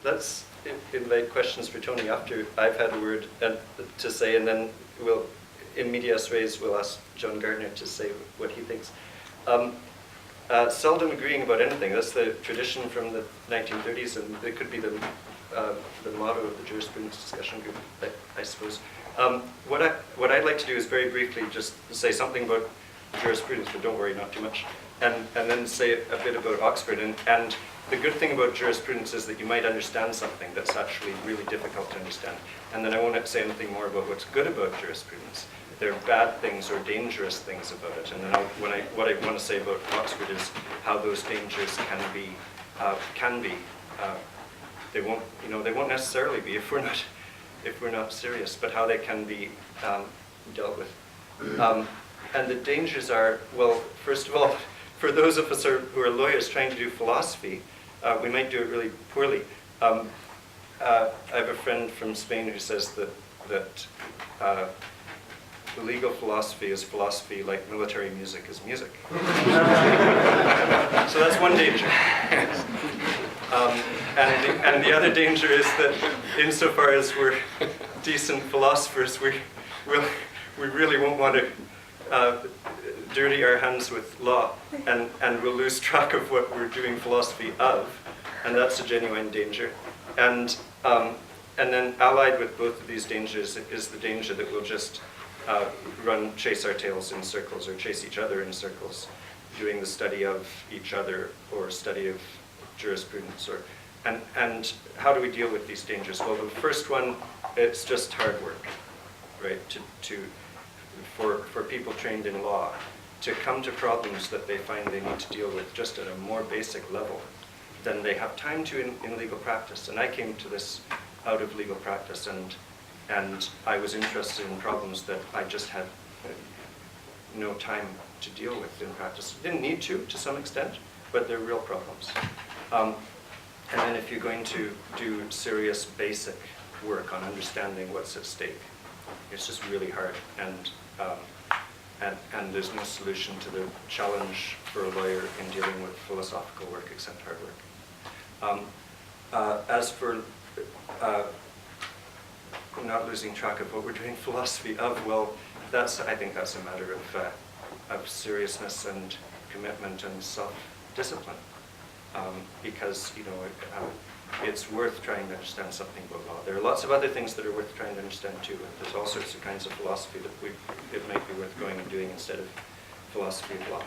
let's invite questions for Tony after I've had a word to say, and then we'll, in medias res, we'll ask John Gardner to say what he thinks. Seldom agreeing about anything. That's the tradition from the 1930s, and it could be the motto of the Jurisprudence discussion group, I suppose. What I'd like to do is very briefly just say something about jurisprudence, but don't worry, not too much, and then say a bit about Oxford. And the good thing about jurisprudence is that you might understand something that's actually really difficult to understand. And then I won't say anything more about what's good about jurisprudence. There are bad things or dangerous things about it. And then what I want to say about Oxford is how those dangers can be. They won't necessarily be if we're not serious, but how they can be dealt with. And the dangers are, well, first of all, for those of us who are lawyers trying to do philosophy, we might do it really poorly. I have a friend from Spain who says that legal philosophy is philosophy like military music is music. So that's one danger. And the other danger is that insofar as we're decent philosophers, we really won't want to dirty our hands with law, and we'll lose track of what we're doing philosophy of, and that's a genuine danger. And then allied with both of these dangers is the danger that we'll just chase our tails in circles, or chase each other in circles, doing the study of each other or study of jurisprudence. And how do we deal with these dangers? Well, the first one, it's just hard work, right? For people trained in law to come to problems that they find they need to deal with just at a more basic level than they have time to in legal practice. And I came to this out of legal practice, and I was interested in problems that I just had no time to deal with in practice. Didn't need to some extent, but they're real problems. And then if you're going to do serious basic work on understanding what's at stake, it's just really hard, and there's no solution to the challenge for a lawyer in dealing with philosophical work except hard work. As for not losing track of what we're doing philosophy of, well, I think that's a matter of seriousness and commitment and self-discipline, because it's worth trying to understand something about law. There are lots of other things that are worth trying to understand too. There's all sorts of kinds of philosophy that it might be worth going and doing instead of philosophy of law.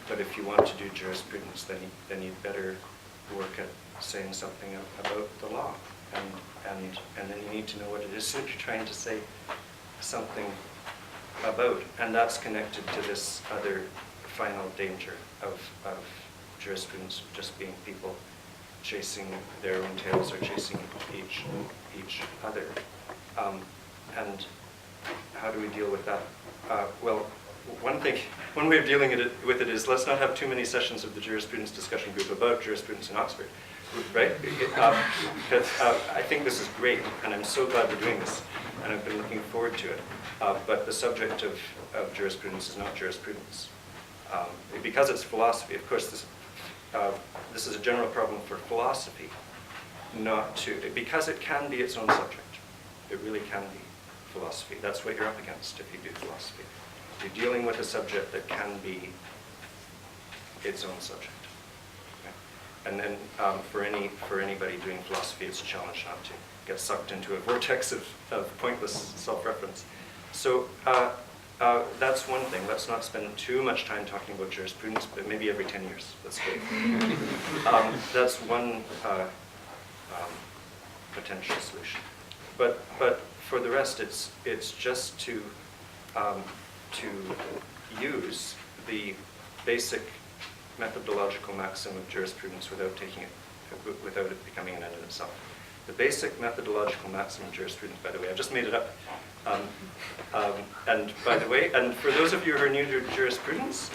But if you want to do jurisprudence, then you'd better work at saying something about the law. And then you need to know what it is that you're trying to say something about. And that's connected to this other final danger of jurisprudence, just being people chasing their own tails or chasing each other. And how do we deal with that? Well, one way of dealing with it is, let's not have too many sessions of the Jurisprudence discussion group about jurisprudence in Oxford, right? Because I think this is great, and I'm so glad we're doing this, and I've been looking forward to it. But the subject of jurisprudence is not jurisprudence. Because it's philosophy, of course, this is a general problem for philosophy, because it can be its own subject. It really can be philosophy. That's what you're up against if you do philosophy. You're dealing with a subject that can be its own subject. Okay? And then for anybody doing philosophy, it's a challenge not to get sucked into a vortex of pointless self-reference. So that's one thing. Let's not spend too much time talking about jurisprudence, but maybe every 10 years. That's good. That's one potential solution. But for the rest, it's just to use the basic methodological maxim of jurisprudence without it becoming an end in itself. The basic methodological maxim of jurisprudence, by the way, I've just made it up. And by the way, and for those of you who are new to jurisprudence,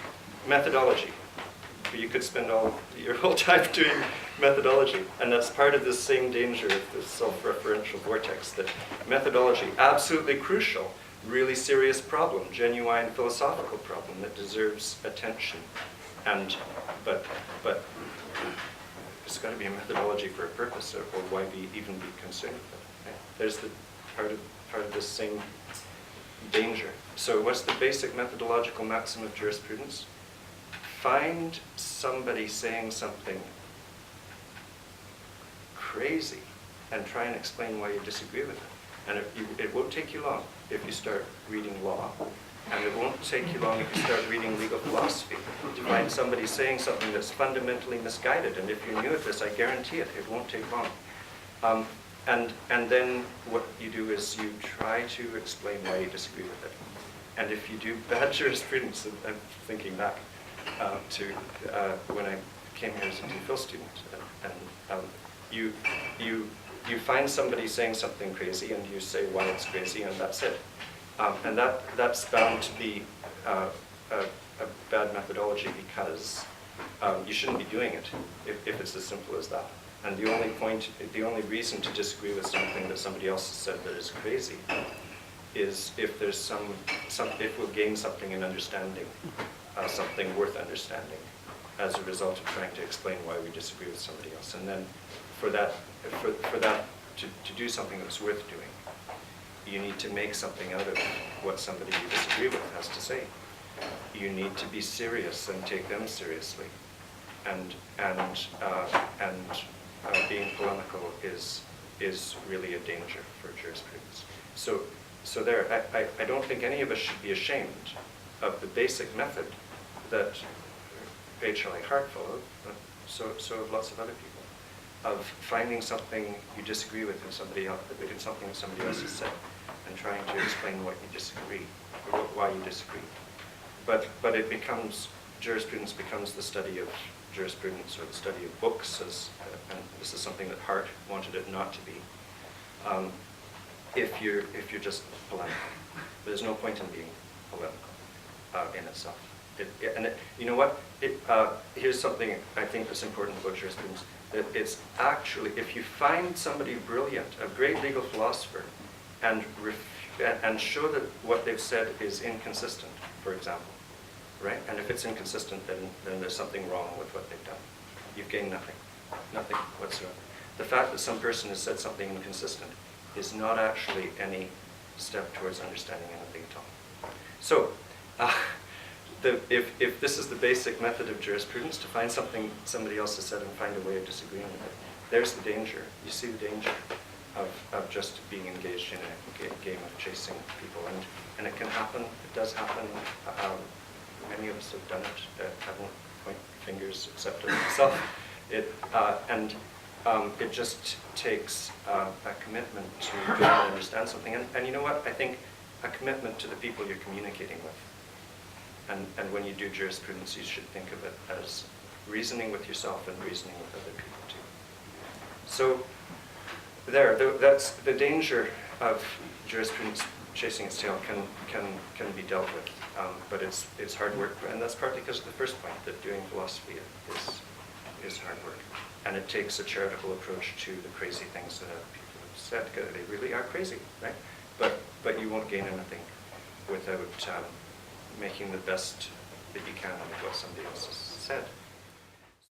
methodology. You could spend your whole time doing methodology, and that's part of this same danger of the self-referential vortex, that methodology, absolutely crucial, really serious problem, genuine philosophical problem that deserves attention, but got to be a methodology for a purpose, or why even be concerned with it? Right? There's the part of this same danger. So what's the basic methodological maxim of jurisprudence? Find somebody saying something crazy and try and explain why you disagree with it. And it won't take you long if you start reading law, and it won't take you long if you start reading legal philosophy to find somebody saying something that's fundamentally misguided. And if you're new at this, I guarantee it won't take long. And then what you do is you try to explain why you disagree with it. And if you do bad jurisprudence, and I'm thinking back to when I came here as a DPhil student, and you find somebody saying something crazy, and you say why it's crazy, and that's it. And that's bound to be a bad methodology, because you shouldn't be doing it if it's as simple as that. And the only reason to disagree with something that somebody else has said that is crazy is if there's if we'll gain something in understanding, something worth understanding, as a result of trying to explain why we disagree with somebody else. And then for that to do something that's worth doing, you need to make something out of what somebody you disagree with has to say. You need to be serious and take them seriously. And being polemical is really a danger for jurisprudence. So there, I don't think any of us should be ashamed of the basic method that H.L.A. Hart followed, but so have lots of other people, of finding something you disagree with in somebody else, in something that somebody else has said, and trying to explain what you disagree, or why you disagree. But jurisprudence becomes the study of jurisprudence, or the study of books, and this is something that Hart wanted it not to be. If you're just polemical, there's no point in being polemical in itself. You know what? Here's something I think that's important about jurisprudence. That it's actually, if you find somebody brilliant, a great legal philosopher, and show that what they've said is inconsistent, for example, right? And if it's inconsistent, then there's something wrong with what they've done. You've gained nothing whatsoever. The fact that some person has said something inconsistent is not actually any step towards understanding anything at all. So, if this is the basic method of jurisprudence, to find something somebody else has said and find a way of disagreeing with it, there's the danger. You see the danger of just being engaged in a game of chasing people, and it can happen. It does happen. Many of us have done it. I won't point fingers except at myself. It just takes a commitment to try to understand something. And you know what? I think a commitment to the people you're communicating with. And when you do jurisprudence, you should think of it as reasoning with yourself and reasoning with other people too. So that's the danger of jurisprudence chasing its tail can be dealt with, but it's hard work, and that's partly because of the first point, that doing philosophy is hard work, and it takes a charitable approach to the crazy things that people have said, because they really are crazy, right? But you won't gain anything without making the best that you can of what somebody else has said.